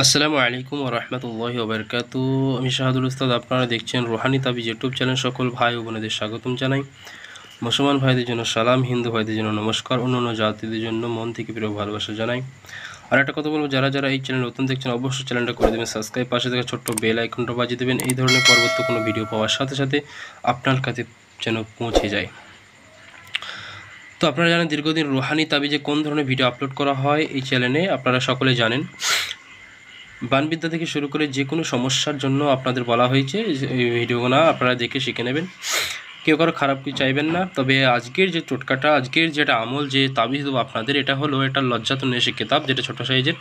আসসালামু আলাইকুম ওয়া রাহমাতুল্লাহি ওয়া বারাকাতুহু। আমি শাহাদুল উস্তাদ। আপনারা দেখছেন রুহানি তাবিজ ইউটিউব চ্যানেল। সকল ভাই ও বোনেদের স্বাগতম জানাই। মুসলমান ভাইদের জন্য সালাম, হিন্দু ভাইদের জন্য নমস্কার, অন্যান্য জাতিদের জন্য মন থেকে প্রিয় ভালোবাসা জানাই। আর একটা কথা বলবো, যারা যারা এই চ্যানেল নতুন দেখছেন অবশ্যই চ্যানেলটা করে দেবেন সাবস্ক্রাইব, পাশে থাকা ছোট্ট বেল আইকনটা বাজিয়ে দেবেন। এই ধরনের পরবর্তী কোনো ভিডিও পাওয়ার সাথে সাথে আপনার কাছে যেন পৌঁছে যায়। তো আপনারা জানেন দীর্ঘদিন রুহানি তাবিজে কোন ধরনের ভিডিও আপলোড করা হয় এই চ্যানেলে, আপনারা সকলে জানেন। বানবিদ্যা থেকে শুরু করে যে কোনো সমস্যার জন্য আপনাদের বলা হয়েছে, এই ভিডিওগুলো আপনারা দেখে শিখে নেবেন। কেউ কারো খারাপ কিছু চাইবেন না। তবে আজকের যে টোটকাটা, আজকের যেটা আমল, যে তাবিজ দেবো আপনাদের, এটা হলো এটা লজ্জাতুন নেশা কিতাব, যেটা ছোটো সাইজের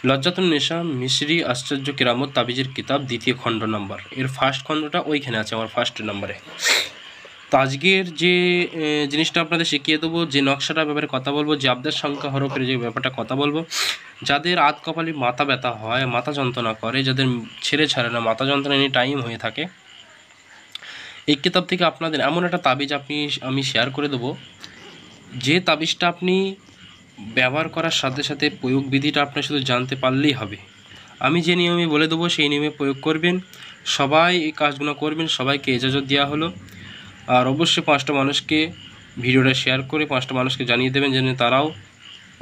লজ্জাতুন নেশা মিশরি আশ্চর্য কেরামত তাবিজের কিতাব, দ্বিতীয় খণ্ড নাম্বার। এর ফার্স্ট খণ্ডটা ওইখানে আছে আমার ফার্স্ট নাম্বারে। তো আজকের যে জিনিসটা আপনাদের শিখিয়ে দেবো, যে নকশাটার ব্যাপারে কথা বলবো, যে আবদার সংখ্যা হরফের যে ব্যাপারটা কথা বলবো, যাদের আধ কপালি মাথা ব্যথা হয়, মাথা যন্ত্রণা করে, যাদের ছেড়ে ছাড়ে না, মাথা যন্ত্রণা এনি টাইম হয়ে থাকে, এই কিতাব থেকে আপনাদের এমন একটা তাবিজ আমি শেয়ার করে দেবো, যে তাবিজটা আপনি ব্যবহার করার সাথে সাথে প্রয়োগ বিধিটা আপনি শুধু জানতে পারলেই হবে। আমি যে নিয়মে বলে দেবো সেই নিয়মে প্রয়োগ করবেন, সবাই এই কাজগুলো করবেন, সবাইকে ইজাজত দেওয়া হলো। আর অবশ্যই 5টা মানুষকে ভিডিওটা শেয়ার করে 5টা মানুষকে জানিয়ে দেবেন যেন তারাও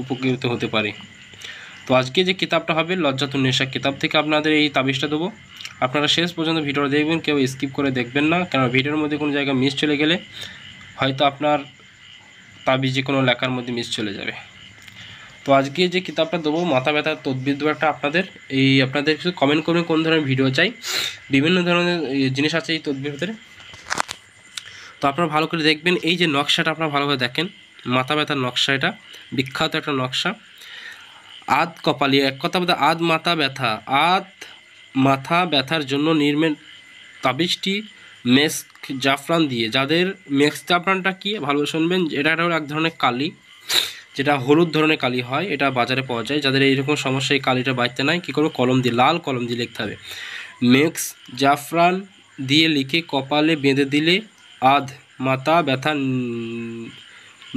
উপকৃত হতে পারে। তো আজকে যে কিতাবটা হবে লজ্জাতুন নেশা কিতাব থেকে আপনাদের এই তাবিজটা দেবো। আপনারা শেষ পর্যন্ত ভিডিওটা দেখবেন, কেউ স্কিপ করে দেখবেন না, কারণ ভিডিওর মধ্যে কোনো জায়গায় মিস চলে গেলে হয়তো আপনার তাবিজে কোনো লেখার মধ্যে মিস চলে যাবে। তো আজকে যে কিতাবটা দেবো, মাথা ব্যথার তদবির দেওয়াটা, আপনাদের কিছু কমেন্ট করবেন কোন ধরনের ভিডিও চাই। বিভিন্ন ধরনের জিনিস আছে এই তদবির ভিতরে। তো আপনারা ভালো করে দেখবেন, এই যে নকশাটা আপনারা ভালোভাবে দেখেন, মাথা ব্যথার নকশা, এটা বিখ্যাত একটা নকশা। আধ কপালি, এক কথা বলতে আধ মাথা ব্যথার জন্য নির্মেল তাবিজটি মেস্ক জাফরান দিয়ে। যাদের মেস্ক জাফরানটা কি ভালো শুনবেন, এটা হলো এক ধরনের কালি, যেটা হলুদ ধরনের কালি হয়, এটা বাজারে পাওয়া যায়। যাদের এইরকম সমস্যা, এই কালিটা বাঁচতে নাই, কী করবো, কলম দিয়ে, লাল কলম দিয়ে লিখতে হবে। মেক্স জাফরান দিয়ে লিখে কপালে বেঁধে দিলে আধ মাথা ব্যথা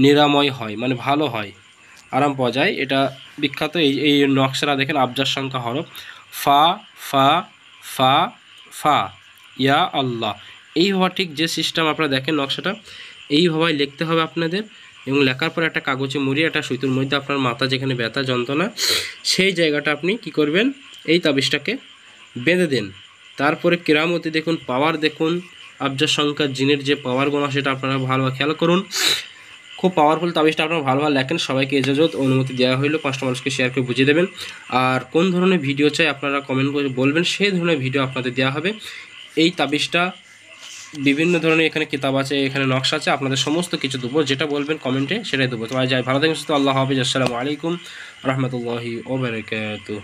নিরাময় হয়, মানে ভালো হয়, আরাম পাওয়া যায়। এটা বিখ্যাত। এই নকশাটা দেখেন, আবজার সংখ্যা হরফ ফা ফা ফা ফা ইয়া আল্লাহ। এইভাবে ঠিক যে সিস্টেম আপনারা দেখেন নকশাটা, এইভাবে লিখতে হবে আপনাদের। এবং লেখার পর একটা কাগজে মুড়িয়ে একটা সুতোর মধ্যে আপনার মাথা যেখানে ব্যথা যন্ত্রণা, সেই জায়গাটা আপনি কি করবেন, এই তাবিজটাকে বেঁধে দেন। তারপরে কেরামতি দেখুন, পাওয়ার দেখুন, আবজার সংখ্যা জিনের যে পাওয়ার গোনা, সেটা আপনারা ভালোভাবে খেয়াল করুন। খুব পাওয়ারফুল তাবিজটা আপনারা ভালোভাবে লেখেন। সবাইকে ইজাজত অনুমতি দেওয়া হইলো, 5টা মানুষকে শেয়ার করে বুঝিয়ে দেবেন। আর কোন ধরনের ভিডিও চাই আপনারা কমেন্ট করে বলবেন, সেই ধরনের ভিডিও আপনাদের দেওয়া হবে। এই তাবিজটা বিভিন্ন ধরনের এখানে কিতাব আছে, এখানে নকশা আছে, আপনাদের সমস্ত কিছু দেবো, যেটা বলবেন কমেন্টে সেটাই দেবো। তো যাই, ভালো থাকবেন, আল্লাহ হাফিজ, আসসালামু আলাইকুম রহমতুল্লাহি ওয়া বারাকাতুহু।